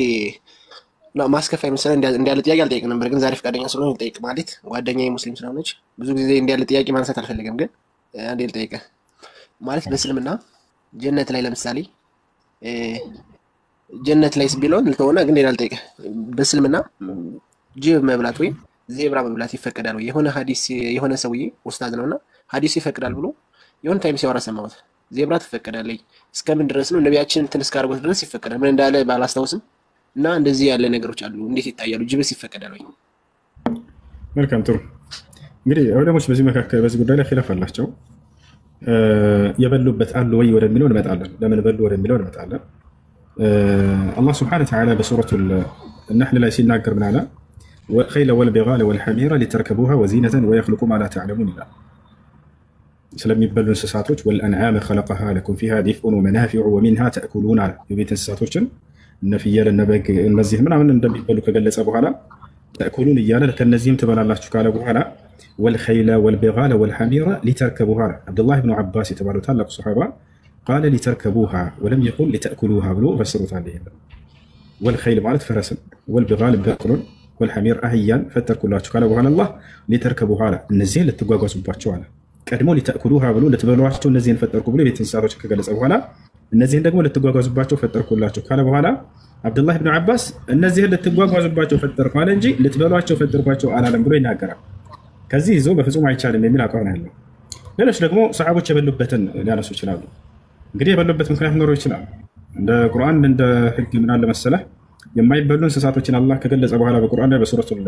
ማስከፋይ መሰለህ እንዲያለ ጥያቄ አልጠይቅም ነበር፣ ግን ዛሬ ፈቃደኛ ስለሆነ ልጠይቅ። ማለት ጓደኛዬ ሙስሊም ስለሆነች ብዙ ጊዜ እንዲያለ ጥያቄ ማንሳት አልፈልግም፣ ግን አንዴ ልጠይቅህ። ማለት በእስልምና ጀነት ላይ ለምሳሌ ጀነት ላይ ቢለውን ልተውና ግን ሌላ ልጠይቅህ። በእስልምና ጅብ መብላት ወይም ዜብራ መብላት ይፈቀዳል ወይ? የሆነ ሐዲስ የሆነ ሰውዬ ኡስታዝ ነውና ሐዲሱ ይፈቅዳል ብሎ የሆነ ታይም ሲያወራ ሰማሁት። ዜብራ ትፈቀዳለች እስከምን ድረስ ነው? ነቢያችን እንትን እስካርጎት ድረስ ይፈቀዳል። ምን እንዳለ ባላስታውስም እና እንደዚህ ያለ ነገሮች አሉ። እንዴት ይታያሉ? ጅብስ ይፈቀዳል ወይ? መልካም ጥሩ። እንግዲህ ዑለሞች በዚህ መካከል በዚህ ጉዳይ ላይ ኺላፍ አላቸው። የበሉበት አሉ ወይ ወደሚለው እንመጣለን። ለምን በሉ ወደሚለው እንመጣለን። አላህ ስብሐነሁ ወተዓላ በሱረቱል ነሕል ላይ ሲናገር ምን አለ? ወልኸይለ ወልቢጋለ ወልሐሚረ ሊተርከቡሃ ወዚነተን ወየኽሉቁ ማ ላ ተዕለሙን ይላል። ስለሚበሉ እንስሳቶች ወልአንዓመ ኸለቀሃ ለኩም ፊሃ ዲፍኡን ወመናፊዑ ወሚንሃ ተእኩሉን አለ። የቤት እንስሳቶችን እነ ፍየል እነ በግ እነዚህ ምናምን እንደሚበሉ ከገለጸ በኋላ ተእኩሉን እያለ ከነዚህም ትበላላችሁ ካለ በኋላ ወልኸይለ ወልቢጋለ ወልሐሚረ ሊተርከቡሃ አብዱላህ ብኑ ዓባስ የተባለው ታላቁ ሰሓባ ቃለ ሊተርከቡሃ ወለም የቁል ሊተእኩሉሃ ብሎ ፈስሩታል። ይሄ ወልኸይል ማለት ፈረስን፣ ወልቢጋል በቅሎን፣ ወልሐሚር አህያን ፈጠርኩላችሁ ካለ በኋላ አላህ ሊተርከቡሃ አለ። እነዚህን ልትጓጓዙባቸው አለ። ቀድሞ ሊተእኩሉሃ ብሎ ልትበሏቸው እነዚህን ፈጠርኩ ብሎ የቤት እንስሳቶችን ከገለጸ በኋላ እነዚህን ደግሞ ልትጓጓዙባቸው ፈጠርኩላቸው ካለ በኋላ አብዱላህ ብኑ ዓባስ እነዚህን ልትጓጓዙባቸው ፈጠርኩ አለ እንጂ ልትበሏቸው ፈጠርኳቸው አላለም ብሎ ይናገራል። ከዚህ ይዞ በፍጹም አይቻልም የሚል አቋም ያለው። ሌሎች ደግሞ ሰሓቦች የበሉበትን ሊያነሱ ይችላሉ። እንግዲህ የበሉበት ምክንያት ሊኖረው ይችላል። እንደ ቁርአን እንደ ህግ ምን አለ መሰለህ የማይበሉ እንስሳቶችን አላህ ከገለጸ በኋላ በቁርአን ላይ በሱረቱል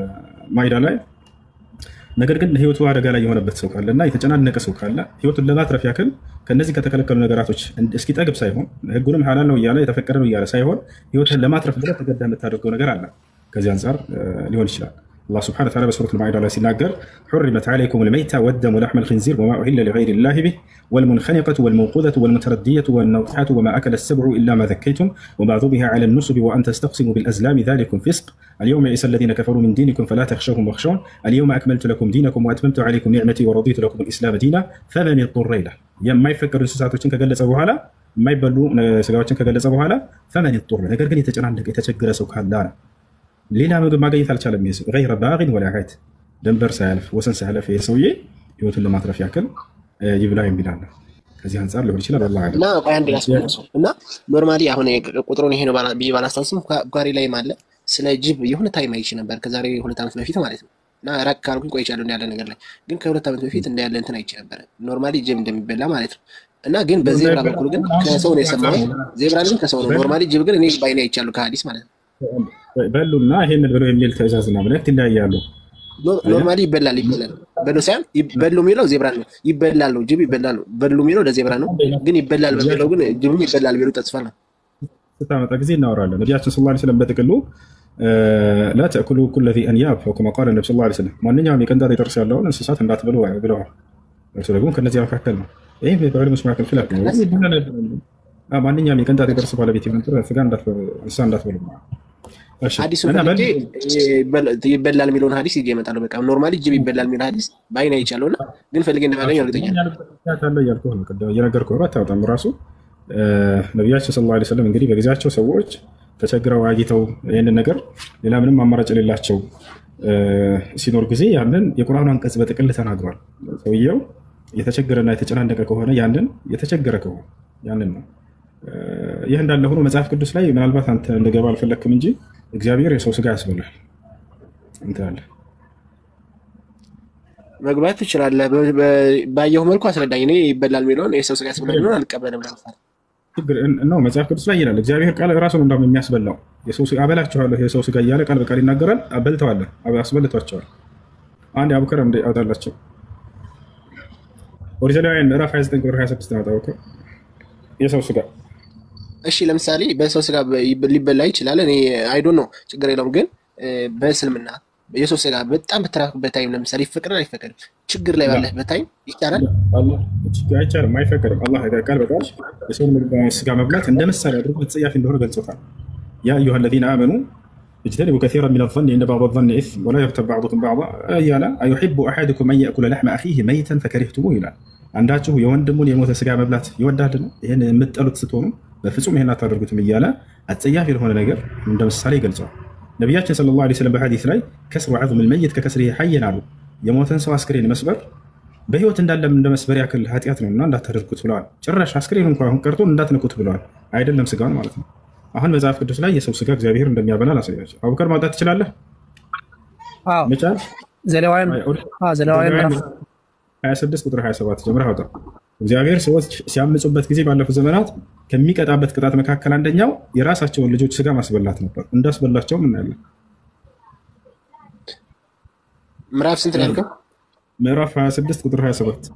ማኢዳ ላይ ነገር ግን ህይወቱ አደጋ ላይ የሆነበት ሰው ካለና የተጨናነቀ ሰው ካለ ህይወቱን ለማትረፍ ያክል ከነዚህ ከተከለከሉ ነገራቶች እስኪጠግብ ሳይሆን ህጉንም ሐላል ነው እያለ የተፈቀደ ነው እያለ ሳይሆን ህይወትን ለማትረፍ ብለህ ተገደህ የምታደርገው ነገር አለ። ከዚህ አንጻር ሊሆን ይችላል። አላህ ሱብሓነሁ ወተዓላ በሱረቱል ማኢዳ ላይ ሲናገር حرمت عليكم الميتة والدم ولحم الخنزير وما أهل لغير الله به والمنخنقة والموقوذة والمتردية والنوحة وما أكل السبع إلا ما ذكيتم وما ذبح على النصب وأن تستقسموا بالأزلام ذلكم فسق اليوم يئس الذين كفروا من دينكم فلا تخشوهم واخشون اليوم أكملت لكم دينكم وأتممت عليكم نعمتي ورضيت لكم الإسلام دينا فمن اضطر إليه ما يفكر እንስሳቶችን ከገለጸ በኋላ የማይበሉ ስጋዎችን ከገለጸ በኋላ فمن اضطر ነገር ግን የተጨናነቀ የተቸገረ ሰው ካለ ሌላ ምግብ ማግኘት አልቻለም غير باغ ولا عاد ድንበር ሳያልፍ ወሰን ሳያልፍ የሰውዬ ህይወቱን ለማትረፍ ያክል ይብላ የሚላል ከዚህ አንፃር ሊሆን ይችላል። والله እና ቆይ አንድ ያስፈልገው እና ኖርማሊ አሁን ቁጥሩን ይሄ ነው ባላስታውስም ጓሪ ላይ ማለት ስለ ጅብ የሆነ ታይም አይቼ ነበር ከዛሬ 2 ዓመት በፊት ማለት ነው። እና ራቅ ካልኩኝ ቆይቻለሁ ያለ ነገር ላይ ግን ከ2 ዓመት በፊት እንዳለ እንትን አይቼ ነበር ኖርማሊ ጅብ እንደሚበላ ማለት ነው። እና ግን በዜብራ በኩል ግን ከሰው ነው የሰማሁት። ዜብራ ግን ከሰው ነው ኖርማሊ ጅብ ግን እኔ ባይኔ አይቻለሁ ከሐዲስ ማለት ነው። በሉና ይሄን ብሎ የሚል ትእዛዝና ምልክት ይለያያሉ። ኖርማሊ ይበላል በሉ ሳይሆን ይበሉ የሚለው ዜብራ ነው ይበላል ነው ጅብ ይበላል ነው በሉ የሚለው ለዜብራ ነው ግን ይበላል በሚለው ግን ጅብም ይበላል ቢሉ ተጽፋ ነው። ስታመጣ ጊዜ እናወራለን። ነብያችን ሰለላሁ ዐለይሂ ወሰለም በጥቅሉ لا تأكلوا كل ذي أنياب كما قال النبي صلى الله عليه وسلم ማንኛውም የቀንዳት የጥርስ ያለውን እንስሳት እንዳትበሉ ብለዋል። እርሱ ደግሞ ከነዚህ መካከል ነው። ይሄ በዑለሞች መካከል ኺላፍ ነው። ማንኛውም የቀንዳት የጥርስ ባለቤት የሆነ ስጋ እንዳትበሉ እንስሳ እንዳትበሉ ሐዲሱ ይበላል የሚለውን ሐዲስ ይዤ እመጣለሁ። በቃ ኖርማሊ ጅብ ይበላል የሚለው ሐዲስ ባይና ይቻለውና ግን ፈልጌ እንደማገኘው እርግጠኛ ነኝ ያልኩህ ነው። ቀደም እየነገርኩህ ነው። አታውጣም ራሱ ነብያችን ሰለላሁ ዐለይሂ ወሰለም እንግዲህ በጊዜያቸው ሰዎች ተቸግረው አግኝተው ይህንን ነገር ሌላ ምንም አማራጭ የሌላቸው ሲኖር ጊዜ ያንን የቁርአኑ አንቀጽ በጥቅል ተናግሯል። ሰውየው የተቸገረና የተጨናነቀ ከሆነ ያንን የተቸገረ ከሆነ ያንን ነው። ይህ እንዳለ ሆኖ መጽሐፍ ቅዱስ ላይ ምናልባት አንተ እንደገባ አልፈለክም እንጂ እግዚአብሔር የሰው ስጋ ያስበላል እንት አለ። መግባት ትችላለህ። ባየሁ መልኩ አስረዳኝ። እኔ ይበላል የሚለውን የሰው ስጋ ያስበላል ነው አልቀበልም ለምሳሌ ችግር ነው። መጽሐፍ ቅዱስ ላይ ይላል እግዚአብሔር ቃል ራሱ ነው እንደውም የሚያስበላው የሰው ስጋ አበላችኋለሁ የሰው ስጋ እያለ ቃል በቃል ይናገራል። አበልተዋል አስበልቷቸዋል። አንድ አቡከር እንደ አውጣላቸው ኦሪጂናል ምዕራፍ 29 ቁጥር 26 ነው ታውቀው የሰው ስጋ እሺ ለምሳሌ በሰው ስጋ ሊበላ ይችላል። እኔ አይ ዶንት ኖ ችግር የለውም። ግን በእስልምና የሰው ስጋ በጣም በተራክበት ታይም ለምሳሌ ይፈቀዳል አይፈቀድም? ችግር ላይ ባለበት ታይም ይቻላል? አላህ አይቻልም፣ አይፈቀድም። አላህ ቃል በቃል የሰው ስጋ መብላት እንደ ምሳሌ አድርጎ ተጸያፊ እንደሆነ ገልጾታል። ያ አዩሃ الذين آمنوا اجتنبوا كثيرا من الظن إن بعض الظن إثم ولا يغتب بعضكم بعضا أيحب أحدكم أن يأكل لحم أخيه ميتا فكرهتموه ይላል። አንዳችሁ የወንድሙን የሞተ ስጋ መብላት ይወዳልን? ይሄን የምትጠሉት ስትሆኑ በፍጹም ይሄን አታደርጉትም እያለ አጸያፊ የሆነ ነገር እንደ ምሳሌ ገልጸዋል። ነብያችን ሰለላሁ ዐለይሂ ወሰለም በሐዲስ ላይ ከስሩ ዐዝም الميت ከከስሪሂ ሐይን አሉ። የሞተን ሰው አስክሬን መስበር በህይወት እንዳለም እንደ መስበር ያክል ኃጢአት ነውና እንዳታደርጉት ብለዋል። ጭራሽ አስክሬን እንኳን ቀርቶ እንዳትነኩት ብለዋል። አይደለም ስጋውን ማለት ነው። አሁን መጽሐፍ ቅዱስ ላይ የሰው ስጋ እግዚአብሔር እንደሚያበላ ላሳያችሁ። አቡከር ማውጣት ትችላለህ? አዎ መቻል ዘሌዋውያን 26 ቁጥር 27 ጀምረህ አውጣ። እግዚአብሔር ሰዎች ሲያምፁበት ጊዜ ባለፉት ዘመናት ከሚቀጣበት ቅጣት መካከል አንደኛው የራሳቸውን ልጆች ስጋ ማስበላት ነበር። እንዳስበላቸውም እናያለን። ምዕራፍ ስንት ነው ያልከው? ምዕራፍ 26 ቁጥር 27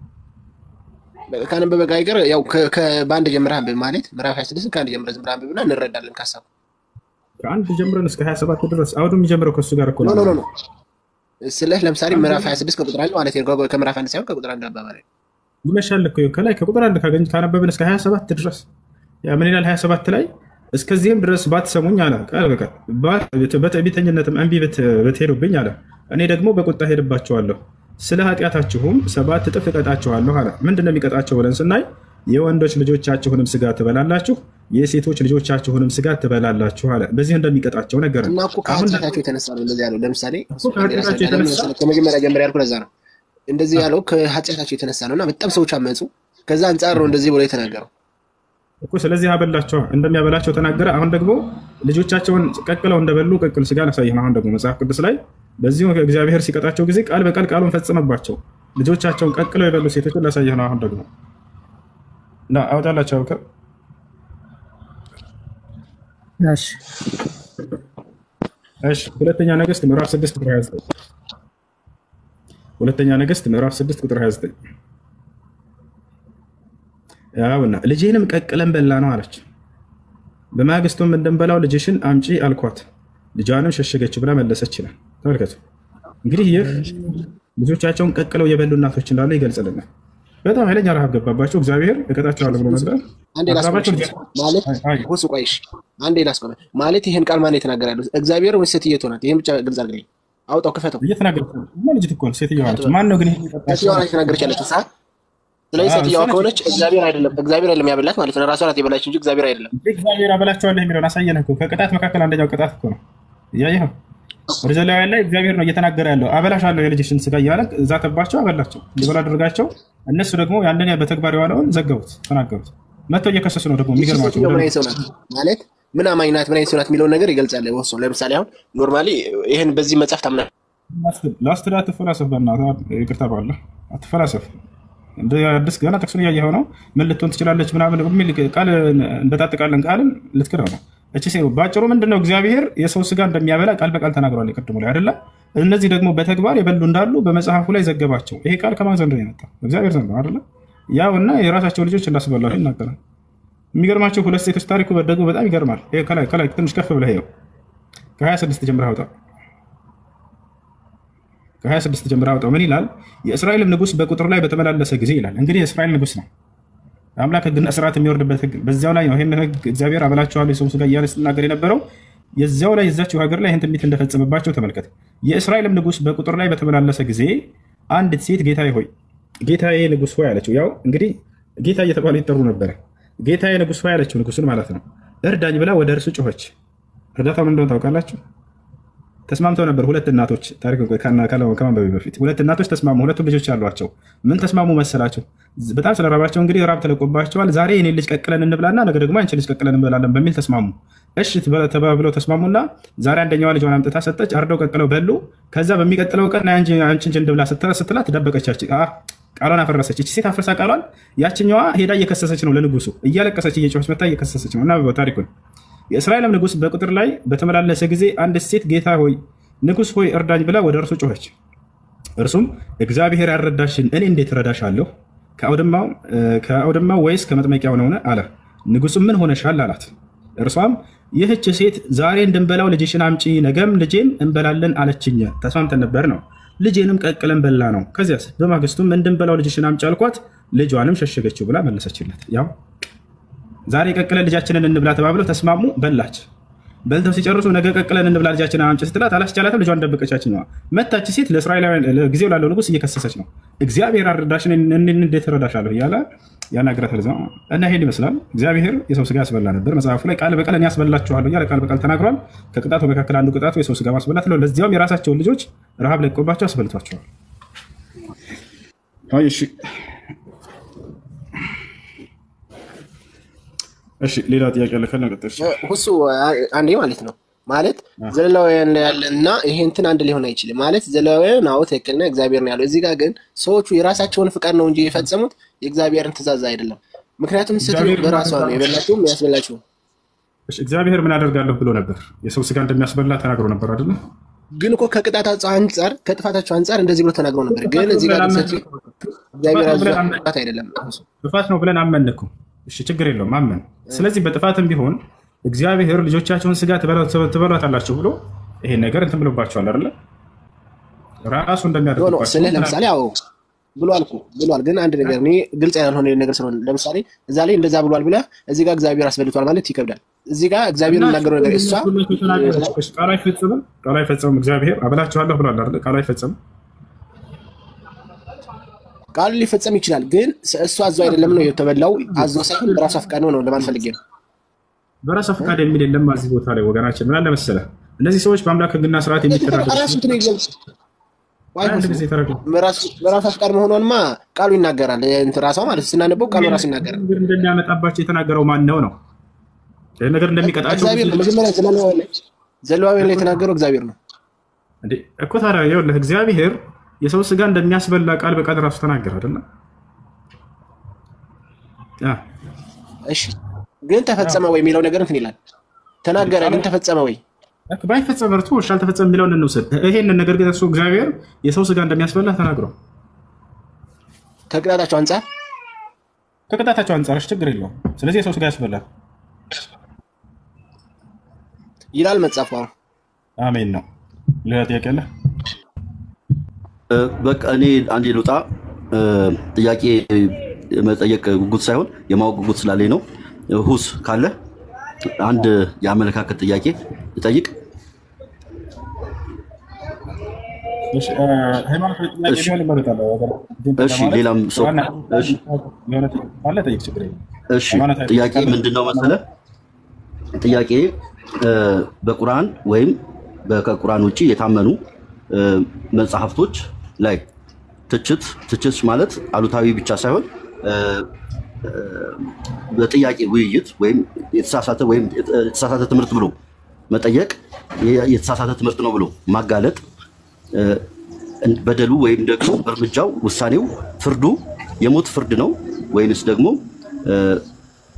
ካነበበ ጋር ይቀር ያው ከአንድ ጀምረህ አንብብ ማለት ምዕራፍ 26 ከአንድ ጀምረህ ዝም ብለህ አንብብና እንረዳለን ካሳቡ ከአንድ ጀምረን እስከ 27 ድረስ አውዱ የሚጀምረው ከሱ ጋር እኮ ነው። ኖ ስለህ ለምሳሌ ምዕራፍ 26 ከቁጥር 1 ማለት ነው ከምዕራፍ 1 ሳይሆን ከቁጥር 1 አባባሪ ይመሻል እኮ ከላይ ከቁጥር 1 ካነበብን እስከ 27 ድረስ ያ ምን ይላል? 27 ላይ እስከዚህም ድረስ ባትሰሙኝ አለ ቃል በቃል በትዕቢተኝነትም እንቢ ብትሄዱብኝ አለ እኔ ደግሞ በቁጣ ሄድባችኋለሁ ስለ ኃጢአታችሁም 7 እጥፍ እቀጣችኋለሁ አለ። ምንድነው የሚቀጣቸው ብለን ስናይ የወንዶች ልጆቻችሁንም ስጋ ትበላላችሁ የሴቶች ልጆቻችሁንም ስጋ ትበላላችሁ አለ። በዚህ እንደሚቀጣቸው ነገር እና እኮ ከኃጢአታቸው የተነሳ ነው እንደዚህ ያለው። ለምሳሌ ከመጀመሪያ ጀምሮ ያልኩ ለዛ ነው እንደዚህ ያለው ከኃጢአታቸው የተነሳ ነውና በጣም ሰዎች አመጹ። ከዛ አንፃር ነው እንደዚህ ብሎ የተናገረው እኮ። ስለዚህ አበላቸው እንደሚያበላቸው ተናገረ። አሁን ደግሞ ልጆቻቸውን ቀቅለው እንደበሉ ቅቅል ስጋ ያሳየን። አሁን ደግሞ መጽሐፍ ቅዱስ ላይ በዚሁ እግዚአብሔር ሲቀጣቸው ጊዜ ቃል በቃል ቃሉን ፈጽመባቸው ልጆቻቸውን ቀቅለው የበሉ ሴቶችን ያሳየን። አሁን ደግሞ እና አውጣላቸው አውከ እሺ ሁለተኛ ነገሥት ምዕራፍ 6 ቁጥር 29 ሁለተኛ ነገሥት ምዕራፍ 6 ቁጥር 29 ያውና ልጄንም ቀቅለን በላ ነው አለች። በማግስቱም እንድንበላው ልጅሽን አምጪ አልኳት፣ ልጇንም ሸሸገች ብላ መለሰች ይላል። ተመልከቱ እንግዲህ ይህ ልጆቻቸውን ቀቅለው የበሉ እናቶች እንዳሉ ይገልጽልናል። በጣም ኃይለኛ ረሃብ ገባባቸው። እግዚአብሔር እቀጣቸዋለሁ ብሎ ነበር። አንዴ ላስቆም ማለት ይሄን ቃል ማን የተናገረ ያለው እግዚአብሔር ወይስ ሴትዮዋ ናት? ይሄን ብቻ ግልጽ አድርግልኝ። አውጣው ክፈተው። እየተናገረች ነው ልጅ እኮ ሴትዮዋ ናት። ማን ነው ግን ይሄ ሴትዮዋ ናት የተናገረች ያለችው? ስለዚህ ሴትዮዋ ከሆነች እግዚአብሔር አይደለም ያበላት ማለት ነው። ራሷ ናት የበላች እንጂ እግዚአብሔር አይደለም። እግዚአብሔር አበላቸዋለሁ የሚለውን አሳየንህ እኮ። ከቅጣት መካከል አንደኛው ቅጣት እኮ ነው። እያየኸው ወደ ዘሌዋውያን ላይ እግዚአብሔር ነው እየተናገረ ያለው። አበላሻለሁ የልጅሽን ስጋ እያለ ዛተባቸው፣ አበላቸው፣ እንዲበሉ አድርጋቸው። እነሱ ደግሞ ያንን በተግባር የዋለውን ዘገቡት፣ ተናገሩት። መጥተው እየከሰሱ ነው ደግሞ የሚገርማቸው ማለት ምን አማኝ ናት ምን አይነት ሰው ናት የሚለውን ነገር ይገልጻል። ወሶ ለምሳሌ አሁን ኖርማሊ ይሄን በዚህ መጽሐፍ ታምና ላስትዳ አትፈላሰፍ፣ በእናትህ ይቅርታ ባለ አትፈላሰፍ። እንደ አዲስ ገና ጥቅሱን እያየኸው ነው። ምን ልትሆን ትችላለች ምናምን የሚል ቃል እንበጣጥቃለን ቃልን ልትክደው ነው። እቺ ሴ ባጭሩ ምንድነው እግዚአብሔር የሰው ስጋ እንደሚያበላ ቃል በቃል ተናግሯል። ይቀድሙ ላይ አይደለ? እነዚህ ደግሞ በተግባር የበሉ እንዳሉ በመጽሐፉ ላይ ዘገባቸው። ይሄ ቃል ከማን ዘንድ ነው የመጣው? እግዚአብሔር ዘንድ ነው አይደለ? ያውና የራሳቸው ልጆች እንዳስበላሉ ይናገራል። የሚገርማቸው ሁለት ሴቶች ታሪኩ ደግሞ በጣም ይገርማል። ይሄ ከላይ ትንሽ ከፍ ብለህ ይኸው ከ26 ጀምረህ አውጣው። ከ26 ጀምረህ አውጣው። ምን ይላል? የእስራኤልም ንጉሥ በቁጥር ላይ በተመላለሰ ጊዜ ይላል። እንግዲህ የእስራኤል ንጉሥ ነው አምላክ ሕግና ስርዓት የሚወርድበት ሕግ በዚያው ላይ ነው። ይሄን ሕግ እግዚአብሔር አበላቸዋለሁ የሰው ስጋ እያለ ሲናገር የነበረው የዚያው ላይ የዛችው ሀገር ላይ ይህን ትንቢት እንደፈጸመባቸው ተመልከት። የእስራኤልም ንጉሥ በቁጥር ላይ በተመላለሰ ጊዜ አንዲት ሴት ጌታዬ ሆይ ጌታዬ ንጉሥ ሆይ አለችው። ያው እንግዲህ ጌታ እየተባለ ይጠሩ ነበረ። ጌታዬ ንጉሥ ሆይ አለችው፣ ንጉሥን ማለት ነው። እርዳኝ ብላ ወደ እርሱ ጮኸች። እርዳታው ምን እንደሆነ ታውቃላችሁ? ተስማምተው ነበር ሁለት እናቶች። ታሪክ ከማንበቤ በፊት ሁለት እናቶች ተስማሙ። ሁለቱም ልጆች አሏቸው። ምን ተስማሙ መሰላቸው? በጣም ስለራባቸው እንግዲህ ራብ ተለቆባቸዋል። ዛሬ የኔ ልጅ ቀቅለን እንብላና ነገ ደግሞ አንቺ ልጅ ቀቅለን እንበላለን በሚል ተስማሙ። እሺ ተባብለው ተስማሙና ዛሬ አንደኛዋ ልጇን አምጥታ ሰጠች። አርደው ቀቅለው በሉ። ከዛ በሚቀጥለው ቀን አንቺ እንጂ እንብላ ስትላት ደበቀቻች። ቃሏን አፈረሰች። እቺ ሴት አፍርሳ ቃሏን ያችኛዋ ሄዳ እየከሰሰች ነው ለንጉሱ፣ እያለቀሰች እየጮኸች መታ እየከሰሰች ነው። እና ታሪኩን የእስራኤልም ንጉሥ በቁጥር ላይ በተመላለሰ ጊዜ አንድ ሴት ጌታ ሆይ ንጉሥ ሆይ እርዳኝ ብላ ወደ እርሱ ጮኸች። እርሱም እግዚአብሔር ያረዳሽን እኔ እንዴት እረዳሻለሁ? ከአውድማው ወይስ ከመጥመቂያው ነውን? አለ። ንጉሡም ምን ሆነሻል አላት። እርሷም ይህች ሴት ዛሬ እንድንበላው ልጅሽን አምጪ፣ ነገም ልጄን እንበላለን አለችኝ። ተስማምተን ነበር ነው። ልጄንም ቀቅለን በላ ነው። ከዚያስ በማግስቱም እንድንበላው ልጅሽን አምጪ አልኳት፣ ልጇንም ሸሸገችው ብላ መለሰችለት። ያው ዛሬ ቀቅለን ልጃችንን እንብላ ተባብለው ተስማሙ። በላች። በልተው ሲጨርሱ ነገ ቀቅለን እንብላ ልጃችንን አምጪ ስትላት አላስቻላትም። ልጇን ደበቀቻችኛዋ። መታች ሴት ለእስራኤላውያን ጊዜው ላለው ንጉሥ እየከሰሰች ነው። እግዚአብሔር አረዳሽን እንዴት እረዳሻለሁ እያለ ያናግራታል። እና ይሄን ይመስላል። እግዚአብሔር የሰው ስጋ ያስበላ ነበር። መጽሐፉ ላይ ቃል በቃል እኔ ያስበላችኋለሁ እያለ ቃል በቃል ተናግሯል። ከቅጣቱ መካከል አንዱ ቅጣቱ የሰው ስጋ ማስበላት ነው። ለዚያውም የራሳቸውን ልጆች ረሃብ ለቆባቸው አስበልቷቸዋል። እሺ ሌላ ጥያቄ አለ? ከነቀጥሽ ሁሱ አንዴ ማለት ነው ማለት ዘሌዋውያን ያለና ይሄ እንትን አንድ ሊሆን አይችልም ማለት ዘሌዋውያን አዎ ትክክል ነው እግዚአብሔር ነው ያለው። እዚህ ጋር ግን ሰዎቹ የራሳቸውን ፍቃድ ነው እንጂ የፈጸሙት የእግዚአብሔርን ትእዛዝ አይደለም። ምክንያቱም ስትሉ በራሷ ነው የበላችው የሚያስበላችው። እሺ እግዚአብሔር ምን አደርጋለሁ ብሎ ነበር? የሰው ስጋ እንደሚያስበላ ተናግሮ ነበር አይደል? ግን እኮ ከቅጣታቸው አንጻር ከጥፋታቸው አንጻር እንደዚህ ብሎ ተናግሮ ነበር። ግን እዚህ ጋር እግዚአብሔር አዝባት አይደለም ጥፋት ነው ብለን አመንኩ። እሺ ችግር የለውም አመን። ስለዚህ በጥፋትም ቢሆን እግዚአብሔር ልጆቻቸውን ስጋ ትበሏታላችሁ ብሎ ይሄን ነገር እንትን ብሎባቸዋል አይደል? ራሱ እንደሚያደርግባቸው ስለ ለምሳሌ አዎ ብሏል። ግን አንድ ነገር እኔ ግልጽ ያልሆነ ነገር ስለሆነ ለምሳሌ እዛ ላይ እንደዛ ብሏል ብለህ እዚህ ጋር እግዚአብሔር አስበልቷል ማለት ይከብዳል። እዚህ ጋር እግዚአብሔር የሚናገረው ነገር እሷ ቃል አይፈጽምም። እግዚአብሔር አበላችኋለሁ ብሏል አይደል? ቃል አይፈጽምም። ቃል ሊፈጸም ይችላል፣ ግን እሷ አዞ አይደለም ነው የተበላው። አዞ ሳይሆን በራሷ ፈቃድ ነው ለማለት ፈልጌ ነው። በራሷ ፈቃድ የሚል የለም እዚህ ቦታ ላይ ወገናችን። ምን አለ መሰለህ እነዚህ ሰዎች በአምላክ ሕግና ስርዓት የሚተዳደሩ በራሷ ፈቃድ መሆኗንማ ቃሉ ይናገራል። ራሷ ማለት ስናነበው ቃሉ ራሱ ይናገራል። እንደሚያመጣባቸው የተናገረው ማን ነው? ይህ ነገር እንደሚቀጣቸው እግዚአብሔር መጀመሪያ ዘሌዋውያን ላይ የተናገረው እግዚአብሔር ነው እንዴ እኮ። ታዲያ ይኸውልህ እግዚአብሔር የሰው ስጋ እንደሚያስበላ ቃል በቃል ራሱ ተናገረ አይደል? እሺ ግን ተፈጸመ ወይ የሚለው ነገር እንትን ይላል። ተናገረ ግን ተፈጸመ ወይ? ባይፈጸም እርቱ እሺ አልተፈጸመም የሚለውን እንውሰድ። ይሄንን ነገር ግን እሱ እግዚአብሔር የሰው ስጋ እንደሚያስበላ ተናግሯል። ከቅጣታቸው አንጻር እሺ ችግር የለውም። ስለዚህ የሰው ስጋ ያስበላል ይላል መጽሐፉ። አሜን ነው። ሌላ ጥያቄ አለ? በቃ እኔ አንዴ ልውጣ። ጥያቄ መጠየቅ ጉጉት ሳይሆን የማወቅ ጉጉት ስላለኝ ነው። ሁስ ካለ አንድ የአመለካከት ጥያቄ ልጠይቅ። እሺ ሌላም ሰው እሺ ጥያቄ ምንድነው መሰለህ? ጥያቄ በቁርአን ወይም ከቁርአን ውጪ የታመኑ መጽሐፍቶች ላይ ትችት ማለት አሉታዊ ብቻ ሳይሆን በጥያቄ ውይይት ወይም የተሳሳተ ትምህርት ብሎ መጠየቅ፣ የተሳሳተ ትምህርት ነው ብሎ ማጋለጥ፣ በደሉ ወይም ደግሞ እርምጃው፣ ውሳኔው፣ ፍርዱ የሞት ፍርድ ነው ወይንስ ደግሞ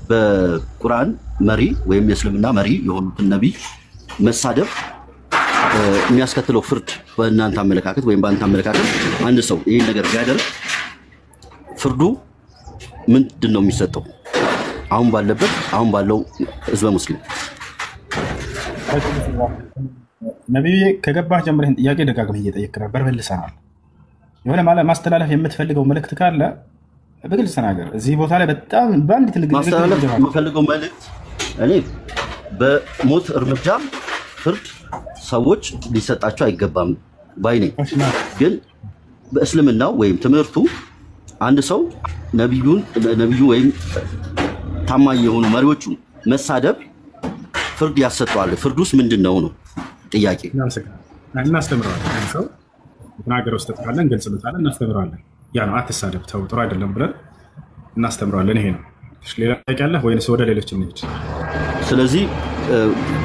በቁርአን መሪ ወይም የእስልምና መሪ የሆኑትን ነቢይ መሳደብ የሚያስከትለው ፍርድ በእናንተ አመለካከት ወይም በአንተ አመለካከት አንድ ሰው ይሄን ነገር ቢያደርግ ፍርዱ ምንድን ነው የሚሰጠው? አሁን ባለው ህዝበ ሙስሊም ነብይ ከገባህ ጀምረህ ጥያቄ ደጋግመህ እየጠየቅህ ነበር፣ መልሰናል። የሆነ ማስተላለፍ የምትፈልገው መልእክት ካለ በግልጽ ተናገር። እዚህ ቦታ ላይ በጣም በአንድ ትልቅ ማስተላለፍ የምፈልገው መልእክት እኔ በሞት እርምጃ ፍርድ ሰዎች ሊሰጣቸው አይገባም ባይ ነኝ። ግን በእስልምናው ወይም ትምህርቱ አንድ ሰው ነብዩ ወይም ታማኝ የሆኑ መሪዎቹ መሳደብ ፍርድ ያሰጠዋል። ፍርዱስ ምንድነው ነው ጥያቄ። እናስተምረዋለን። ሰው ተናገረው ስተት ካለን ግልጽ ብታለን እናስተምረዋለን። ያ ነው አትሳደብ፣ ተው፣ ጥሩ አይደለም ብለን እናስተምረዋለን። ይሄ ነው። ሌላ ጥያቄ አለ ወይንስ ወደ ሌሎች እንሂድ? ስለዚህ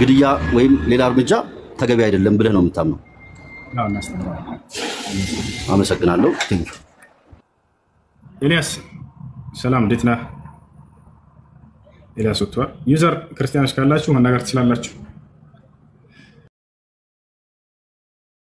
ግድያ ወይም ሌላ እርምጃ ተገቢ አይደለም ብለህ ነው የምታምነው? አዎ እናስተምረዋለን። አመሰግናለሁ። ኤልያስ ሰላም፣ እንዴት ነህ? ኤልያስ ወጥቷል። ዩዘር ክርስቲያኖች ካላችሁ መናገር ትችላላችሁ።